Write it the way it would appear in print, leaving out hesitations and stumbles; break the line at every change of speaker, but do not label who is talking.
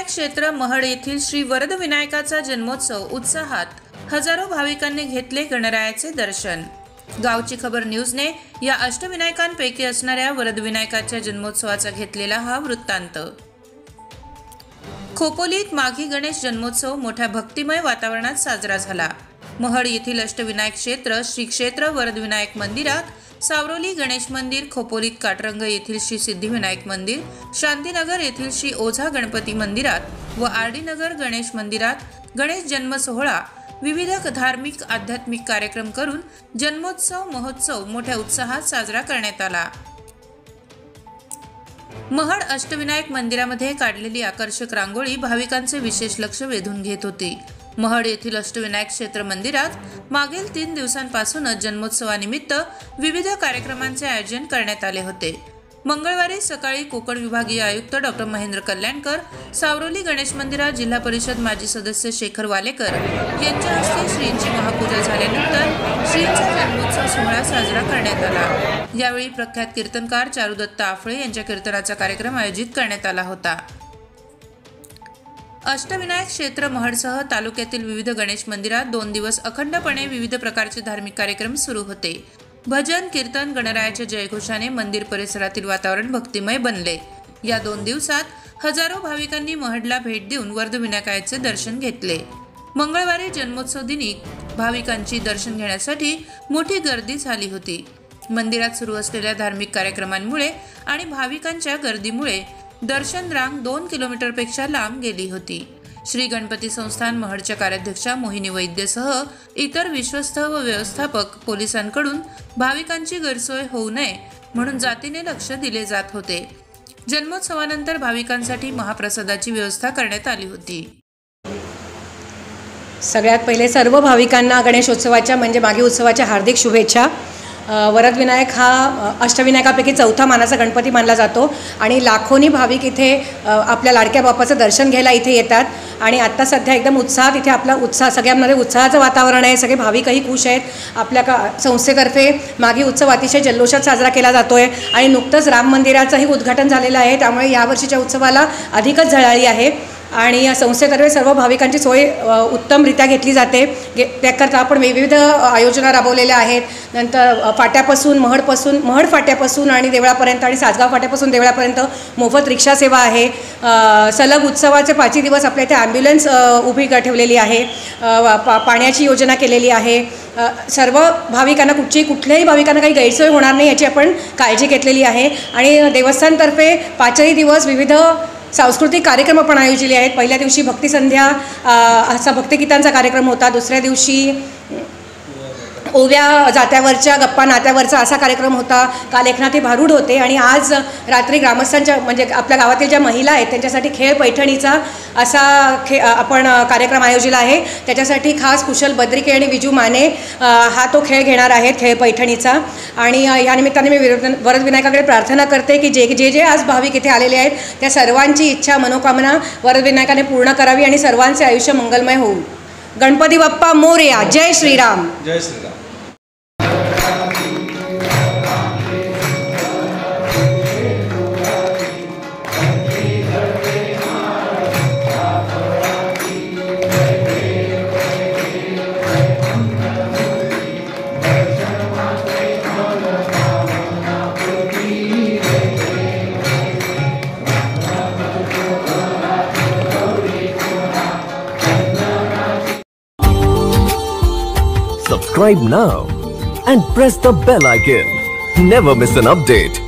अष्टविनायक क्षेत्र महड येथील श्री वरद विनायकाचा जन्मोत्सव उत्साहात हजारो भाविकांनी घेतले गणरायाचे दर्शन। गावची खबर न्यूजने या अष्टविनायकांपैकी असणाऱ्या वरद विनायकाच्या जन्मोत्सवाचा घेतलेला हा वृत्तांत। खोपोलीत माघी गणेश जन्मोत्सव मोठ्या भक्तिमय वातावरणात साजरा झाला। महड येथील अष्टविनायक क्षेत्र श्री क्षेत्र वरद विनायक मंदिरात, सावरोली गणेश मंदिर, खोपोलीत काटरंग येथील श्री सिद्धिविनायक मंदिर, शांतीनगर येथील श्री ओझा गणपती मंदिरात व आरडी नगर गणेश मंदिरात गणेश जन्म सोहळा, विविध धार्मिक आध्यात्मिक कार्यक्रम करून जन्मोत्सव महोत्सव मोठ्या उत्साहात साजरा करण्यात आला। महड अष्टविनायक मंदिरामध्ये काढलेली आकर्षक रांगोळी भाविकांचे विशेष लक्ष वेधून घेत होती। महड येथील अष्टविनायक क्षेत्र मंदिरात मागील 3 दिवसांपासूनच जन्मोत्सवानिमित्त विविध कार्यक्रमांचे आयोजन करण्यात आले होते। मंगळवारी सकाळी कोकण विभागीय आयुक्त डॉ. महेंद्र कल्याणकर, सावरोली गणेश मंदिरात जिल्हा परिषद माजी सदस्य शेखर वालेकर यांच्या हस्ते श्रींची महापूजा झाल्यानंतर श्रींचा जन्मोत्सव सोहळा साजरा करण्यात आला। यावेळी प्रख्यात कीर्तनकार चारुदत्त आफळे यांच्या कीर्तनाचा कार्यक्रम आयोजित करण्यात आला होता। अष्टविनायक क्षेत्र महडसह तालुक्यातील विविध गणेश मंदिरात 2 दिवस अखंडपणे विविध प्रकारचे धार्मिक कार्यक्रम सुरू होते। भजन कीर्तन गणरायाच्या जयघोषाने मंदिर परिसरातील वातावरण भक्तिमय बनले। या 2 दिवसात हजारो भाविकांनी महडला भेट देऊन वरद विनायकाचे दर्शन घेतले। मंगळवारी जन्मोत्सव दिनी भाविकांची दर्शन घेण्यासाठी मोठी गर्दी झाली होती। मंदिरात सुरू असलेल्या धार्मिक कार्यक्रमांमुळे आणि भाविकांच्या गर्दीमुळे दर्शन रांग 2 किलोमीटरपेक्षा लांब गेली होती। श्री गणपती संस्थान महडच्या कार्याध्यक्षा मोहिनी वैद्यसह इतर विश्वस्त व व्यवस्थापक पोलिसांकडून भाविकांची गैरसोय होऊ नये म्हणून जातीने लक्ष दिले जात होते। जन्मोत्सवानंतर भाविकांसाठी महाप्रसादाची व्यवस्था करण्यात आली होती।
सगळ्यात पहिले सर्व भाविकांना गणेशोत्सवाच्या म्हणजे माघी उत्सवाच्या हार्दिक शुभेच्छा। वरद विनायक हा अष्टविनायकापैकी 4था मानाचा गणपती मानला जातो आणि लाखोनी भाविक इथे आपल्या लाडक्या बाप्पाचं दर्शन घ्यायला इथे येतात आणि आत्ता सध्या एकदम उत्साहात इथे आपला उत्साह सगळ्यांमध्ये उत्साहाचं वातावरण आहे। सगळे भाविकही खुश आहेत। आपल्या संस्थेतर्फे माघी उत्सव अतिशय जल्लोषात साजरा केला जातो आहे आणि नुकतंच राम मंदिराचंही उद्घाटन झालेलं आहे, त्यामुळे यावर्षीच्या उत्सवाला अधिकच झळाळी आहे आणि या संस्थेतर्फे सर्व भाविकांची सोय उत्तमरित्या घेतली जाते। त्याकरता आपण विविध आयोजना राबवलेल्या आहेत। नंतर फाट्यापासून महड फाट्यापासून आणि देवळापर्यंत आणि सासगाव फाट्यापासून देवळापर्यंत मोफत रिक्षा सेवा आहे। सलग उत्सवाचे 5 दिवस आपल्या इथे ॲम्ब्युलन्स उभी ठेवलेली आहे। पाण्याची योजना केलेली आहे। सर्व भाविकांना कुठल्याही भाविकांना काही गैरसोय होणार नाही याची आपण काळजी घेतलेली आहे आणि देवस्थानतर्फे 5ही दिवस विविध सांस्कृतिक कार्यक्रम आपण आयोजिले आहेत। पहिल्या दिवशी भक्तिसंध्या असा भक्तिगीतांचा कार्यक्रम होता। दुसऱ्या दिवशी ओव्या जात्यावरच्या गप्पा नात्यावरचा असा कार्यक्रम होता। काल एकनाथी भारूड होते आणि आज रात्री ग्रामस्थांच्या म्हणजे आपल्या गावातील ज्या महिला आहेत त्यांच्यासाठी खेळ पैठणीचा असा आपण कार्यक्रम आयोजिला आहे। त्याच्यासाठी खास कुशल बद्रिके आणि विजू माने हा तो खेळ घेणार आहेत, खेळ पैठणीचा। आणि या निमित्ताने मी वरद विनायकाकडे प्रार्थना करते की जे आज भाविक इथे आलेले आहेत त्या सर्वांची इच्छा मनोकामना वरद विनायकाने पूर्ण करावी आणि सर्वांचे आयुष्य मंगलमय होऊ। गणपती बाप्पा मोरया। जय श्रीराम।
जय Shriram.
Subscribe now and press the bell icon. Never miss an update.